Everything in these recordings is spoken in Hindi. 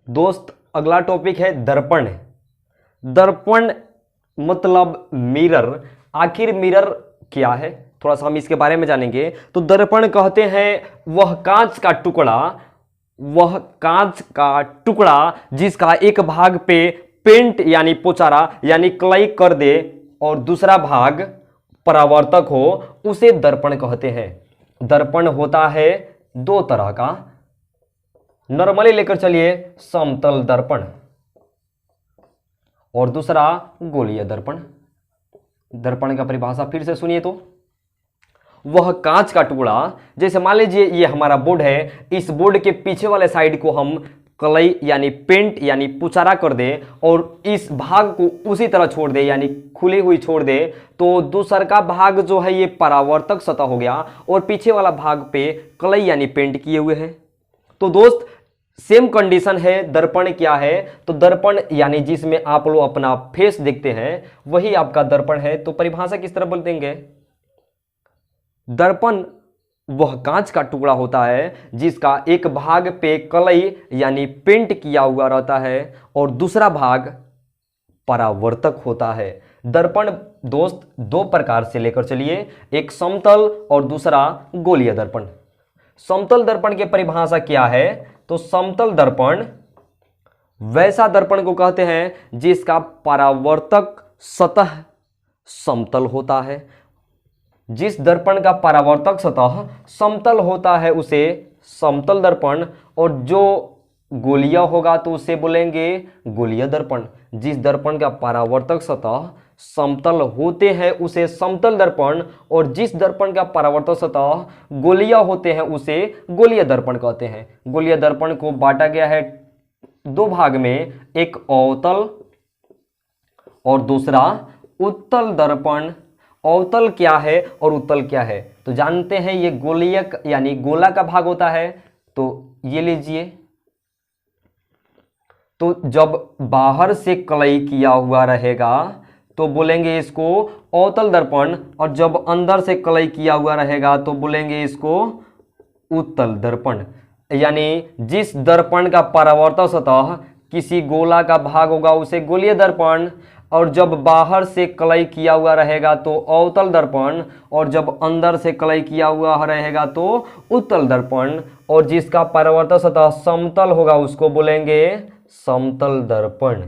दोस्त अगला टॉपिक है दर्पण। दर्पण मतलब मिरर। आखिर मिरर क्या है, थोड़ा सा हम इसके बारे में जानेंगे। तो दर्पण कहते हैं वह कांच का टुकड़ा जिसका एक भाग पे पेंट यानी पोचारा यानी क्लाई कर दे और दूसरा भाग परावर्तक हो, उसे दर्पण कहते हैं। दर्पण होता है दो तरह का, नॉर्मली लेकर चलिए समतल दर्पण और दूसरा गोलीय दर्पण। दर्पण का परिभाषा फिर से सुनिए तो वह कांच का टुकड़ा, जैसे मान लीजिए ये हमारा बोर्ड है, इस बोर्ड के पीछे वाले साइड को हम कलई यानी पेंट यानी पुचारा कर दे और इस भाग को उसी तरह छोड़ दे यानी खुली हुई छोड़ दे, तो दूसरा का भाग जो है ये परावर्तक सतह हो गया और पीछे वाला भाग पे कलई यानी पेंट किए हुए है। तो दोस्त सेम कंडीशन है। दर्पण क्या है, तो दर्पण यानी जिसमें आप लोग अपना फेस देखते हैं वही आपका दर्पण है। तो परिभाषा किस तरह बोल देंगे, दर्पण वह कांच का टुकड़ा होता है जिसका एक भाग पे कलई यानी पेंट किया हुआ रहता है और दूसरा भाग परावर्तक होता है। दर्पण दोस्त दो प्रकार से लेकर चलिए, एक समतल और दूसरा गोलीय दर्पण। समतल दर्पण की परिभाषा क्या है, तो समतल दर्पण वैसा दर्पण को कहते हैं जिसका परावर्तक सतह समतल होता है। जिस दर्पण का परावर्तक सतह समतल होता है उसे समतल दर्पण, और जो गोलीय होगा तो उसे बोलेंगे गोलीय दर्पण। जिस दर्पण का परावर्तक सतह समतल होते हैं उसे समतल दर्पण, और जिस दर्पण का परावर्तक सतह गोलीय होते हैं उसे गोलीय दर्पण कहते हैं। गोलीय दर्पण को बांटा गया है दो भाग में, एक अवतल और दूसरा उत्तल दर्पण। अवतल क्या है और उत्तल क्या है, तो जानते हैं ये गोलीय यानी गोला का भाग होता है। तो ये लीजिए, तो जब बाहर से कलई किया हुआ रहेगा तो बोलेंगे इसको अवतल दर्पण, और जब अंदर से कलई किया हुआ रहेगा तो बोलेंगे इसको उत्तल दर्पण। यानी जिस दर्पण का परावर्तक सतह किसी गोला का भाग होगा उसे गोलीय दर्पण, और जब बाहर से कलई किया हुआ रहेगा तो अवतल दर्पण, और जब अंदर से कलई किया हुआ रहेगा तो उत्तल दर्पण, और जिसका परावर्तक सतह समतल होगा उसको बोलेंगे समतल दर्पण।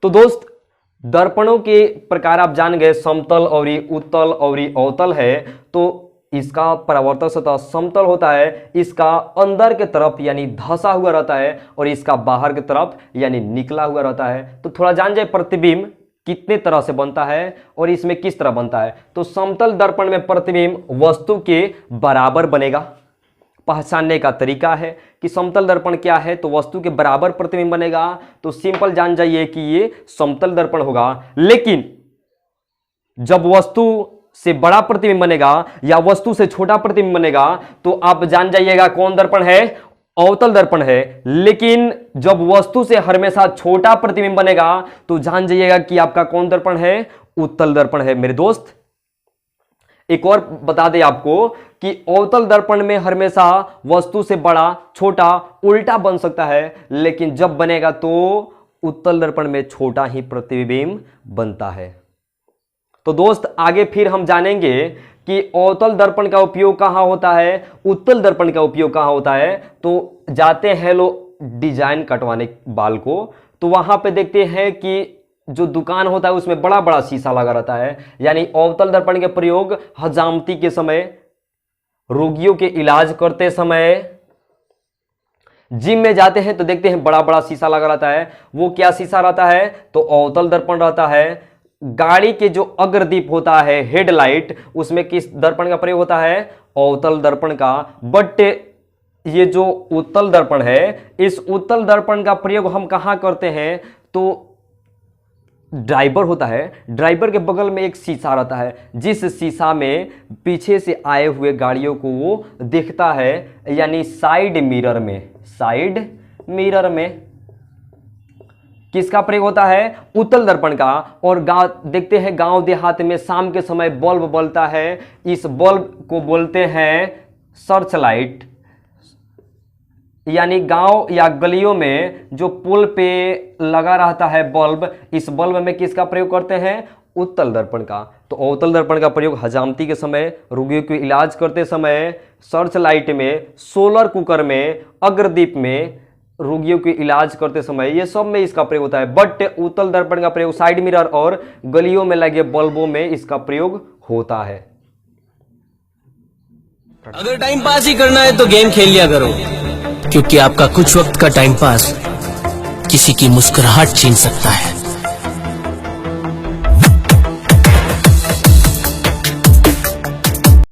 तो दोस्त दर्पणों के प्रकार आप जान गए, समतल और उत्तल और अवतल है। तो इसका परावर्तक सतह समतल होता है, इसका अंदर के तरफ यानी धंसा हुआ रहता है और इसका बाहर की तरफ यानी निकला हुआ रहता है। तो थोड़ा जान जाए प्रतिबिंब कितने तरह से बनता है और इसमें किस तरह बनता है। तो समतल दर्पण में प्रतिबिंब वस्तु के बराबर बनेगा। पहचानने का तरीका है कि समतल दर्पण क्या है, तो वस्तु के बराबर प्रतिबिंब बनेगा। तो सिंपल जान जाइए कि ये समतल दर्पण होगा। लेकिन जब वस्तु से बड़ा प्रतिबिंब बनेगा या वस्तु से छोटा प्रतिबिंब बनेगा तो आप जान जाइएगा कौन दर्पण है, अवतल दर्पण है। लेकिन जब वस्तु से हमेशा छोटा प्रतिबिंब बनेगा तो जान जाइएगा कि आपका कौन दर्पण है, उत्तल दर्पण है। मेरे दोस्त एक और बता दें आपको कि अवतल दर्पण में हमेशा वस्तु से बड़ा छोटा उल्टा बन सकता है, लेकिन जब बनेगा तो उत्तल दर्पण में छोटा ही प्रतिबिंब बनता है। तो दोस्त आगे फिर हम जानेंगे कि अवतल दर्पण का उपयोग कहां होता है, उत्तल दर्पण का उपयोग कहां होता है। तो जाते हैं लो डिजाइन कटवाने बाल को, तो वहां पे देखते हैं कि जो दुकान होता है उसमें बड़ा बड़ा शीशा लगा रहता है। यानी अवतल दर्पण के प्रयोग हजामती के समय, रोगियों के इलाज करते समय, जिम में जाते हैं तो देखते हैं बड़ा बड़ा शीशा लगा रहता है। वो क्या शीशा रहता है, तो अवतल दर्पण रहता है। गाड़ी के जो अग्रदीप होता है, हेडलाइट, उसमें किस दर्पण का प्रयोग होता है, अवतल दर्पण का। बट ये जो उत्तल दर्पण है, इस उत्तल दर्पण का प्रयोग हम कहां करते हैं, तो ड्राइवर होता है, ड्राइवर के बगल में एक शीशा रहता है, जिस शीशा में पीछे से आए हुए गाड़ियों को वो देखता है, यानी साइड मिरर में। साइड मिरर में किसका प्रयोग होता है, उत्तल दर्पण का। और गांव देखते हैं, गांव देहात में शाम के समय बल्ब बलता है, इस बल्ब को बोलते हैं सर्च लाइट। यानी गांव या गलियों में जो पुल पे लगा रहता है बल्ब, इस बल्ब में किसका प्रयोग करते हैं? उत्तल दर्पण का। तो अवतल दर्पण का प्रयोग हजामती के समय, रोगियों के इलाज करते समय, सर्च लाइट में, सोलर कुकर में, अग्रदीप में, रोगियों के इलाज करते समय, ये सब में इसका प्रयोग होता है। बट उत्तल दर्पण का प्रयोग साइड मिरर और गलियों में लगे बल्बों में इसका प्रयोग होता है। अगर टाइम पास ही करना है तो गेम खेल लिया करो, क्योंकि आपका कुछ वक्त का टाइम पास किसी की मुस्कुराहट छीन सकता है।